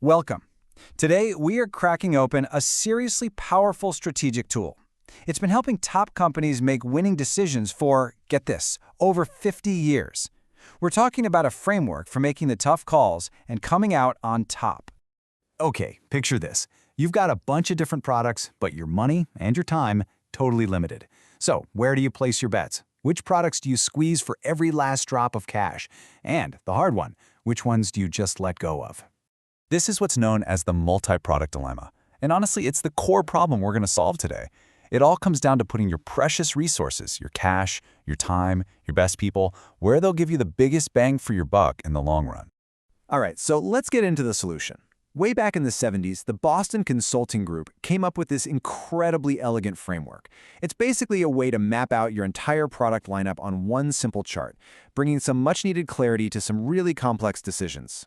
Welcome. Today, we are cracking open a seriously powerful strategic tool. It's been helping top companies make winning decisions for, get this, over 50 years. We're talking about a framework for making the tough calls and coming out on top. Okay, picture this. You've got a bunch of different products, but your money and your time totally limited. So, where do you place your bets? Which products do you squeeze for every last drop of cash? And the hard one, which ones do you just let go of? This is what's known as the multi-product dilemma. And honestly, it's the core problem we're going to solve today. It all comes down to putting your precious resources, your cash, your time, your best people, where they'll give you the biggest bang for your buck in the long run. All right, so let's get into the solution. Way back in the 70s, the Boston Consulting Group came up with this incredibly elegant framework. It's basically a way to map out your entire product lineup on one simple chart, bringing some much-needed clarity to some really complex decisions.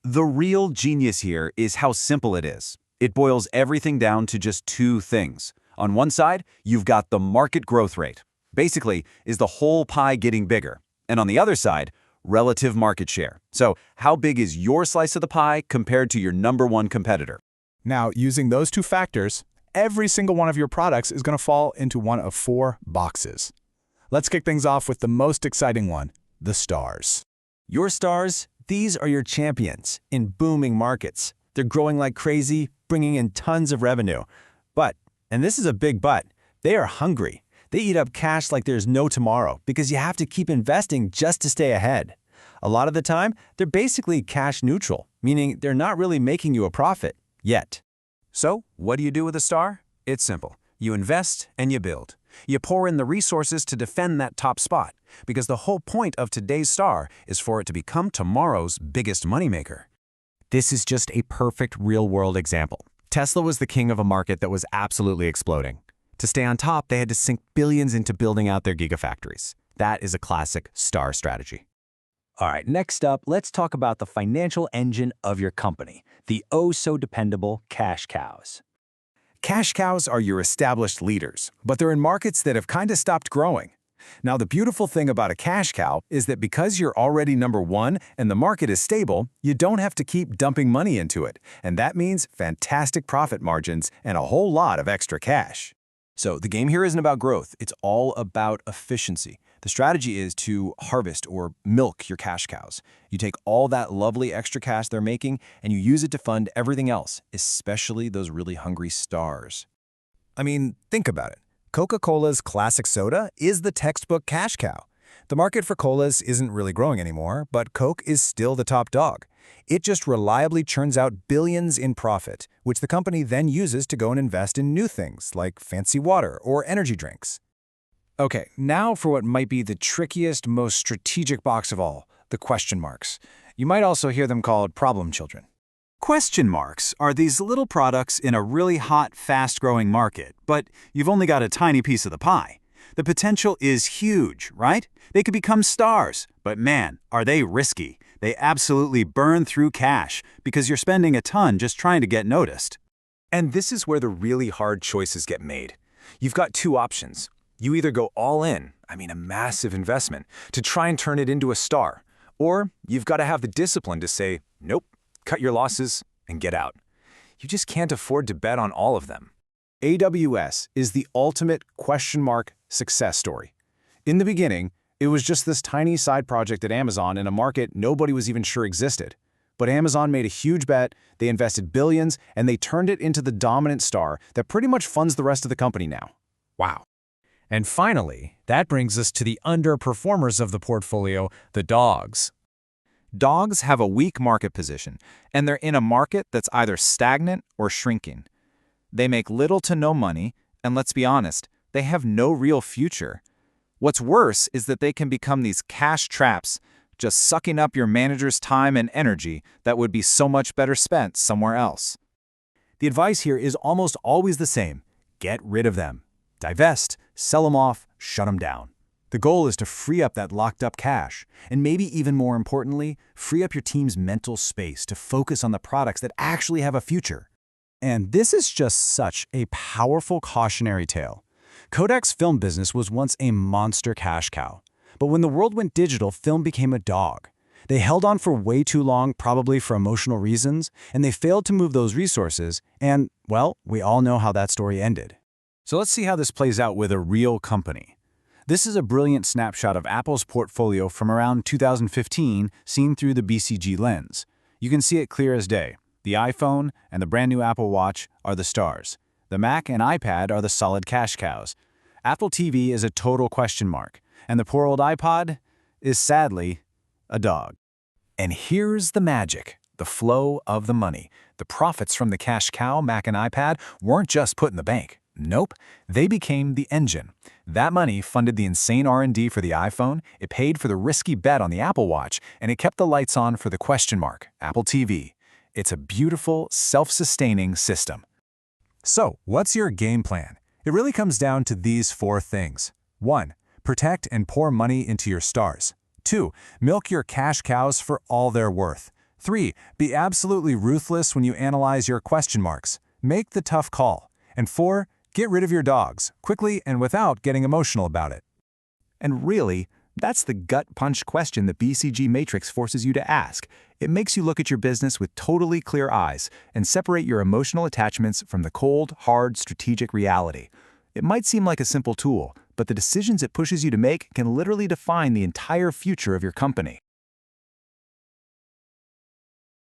The real genius here is how simple it is. It boils everything down to just two things. On one side, you've got the market growth rate. Basically, is the whole pie getting bigger? And on the other side, relative market share. So, how big is your slice of the pie compared to your number one competitor? Now, using those two factors, every single one of your products is going to fall into one of four boxes. Let's kick things off with the most exciting one, the stars. Your stars, these are your champions in booming markets. They're growing like crazy, bringing in tons of revenue. But, and this is a big but, they are hungry. They eat up cash like there's no tomorrow because you have to keep investing just to stay ahead. A lot of the time, they're basically cash neutral, meaning they're not really making you a profit yet. So, what do you do with a star? It's simple. You invest and you build. You pour in the resources to defend that top spot, because the whole point of today's star is for it to become tomorrow's biggest moneymaker. This is just a perfect real-world example. Tesla was the king of a market that was absolutely exploding. To stay on top, they had to sink billions into building out their gigafactories. That is a classic star strategy. All right, next up, let's talk about the financial engine of your company, the oh-so-dependable cash cows. Cash cows are your established leaders, but they're in markets that have kind of stopped growing. Now, the beautiful thing about a cash cow is that because you're already number one and the market is stable, you don't have to keep dumping money into it, and that means fantastic profit margins and a whole lot of extra cash. So the game here isn't about growth, it's all about efficiency. The strategy is to harvest or milk your cash cows. You take all that lovely extra cash they're making and you use it to fund everything else, especially those really hungry stars. I mean, think about it. Coca-Cola's classic soda is the textbook cash cow. The market for colas isn't really growing anymore, but Coke is still the top dog. It just reliably churns out billions in profit, which the company then uses to go and invest in new things like fancy water or energy drinks. Okay, now for what might be the trickiest, most strategic box of all, the question marks. You might also hear them called problem children. Question marks are these little products in a really hot, fast-growing market, but you've only got a tiny piece of the pie. The potential is huge, right? They could become stars, but man, are they risky. They absolutely burn through cash because you're spending a ton just trying to get noticed. And this is where the really hard choices get made. You've got two options. You either go all in, a massive investment, to try and turn it into a star, or you've got to have the discipline to say, nope, cut your losses and get out. You just can't afford to bet on all of them. AWS is the ultimate question mark success story. In the beginning, it was just this tiny side project at Amazon in a market nobody was even sure existed. But Amazon made a huge bet, they invested billions, and they turned it into the dominant star that pretty much funds the rest of the company now. Wow. And finally, that brings us to the underperformers of the portfolio, the dogs. Dogs have a weak market position, and they're in a market that's either stagnant or shrinking. They make little to no money, and let's be honest, they have no real future. What's worse is that they can become these cash traps, just sucking up your manager's time and energy that would be so much better spent somewhere else. The advice here is almost always the same. Get rid of them. Divest, sell them off, shut them down. The goal is to free up that locked-up cash, and maybe even more importantly, free up your team's mental space to focus on the products that actually have a future. And this is just such a powerful cautionary tale. Kodak's film business was once a monster cash cow, but when the world went digital, film became a dog. They held on for way too long, probably for emotional reasons, and they failed to move those resources, and, well, we all know how that story ended. So let's see how this plays out with a real company. This is a brilliant snapshot of Apple's portfolio from around 2015, seen through the BCG lens. You can see it clear as day. The iPhone and the brand new Apple Watch are the stars. The Mac and iPad are the solid cash cows. Apple TV is a total question mark, and the poor old iPod is sadly a dog. And here's the magic, the flow of the money. The profits from the cash cow, Mac and iPad, weren't just put in the bank. Nope, they became the engine. That money funded the insane R&D for the iPhone, it paid for the risky bet on the Apple Watch, and it kept the lights on for the question mark, Apple TV. It's a beautiful, self-sustaining system. So, what's your game plan? It really comes down to these 4 things. 1. Protect and pour money into your stars. 2. Milk your cash cows for all they're worth. 3. Be absolutely ruthless when you analyze your question marks. Make the tough call. And 4. Get rid of your dogs, quickly and without getting emotional about it. And really, that's the gut punch question the BCG matrix forces you to ask. It makes you look at your business with totally clear eyes and separate your emotional attachments from the cold, hard, strategic reality. It might seem like a simple tool, but the decisions it pushes you to make can literally define the entire future of your company.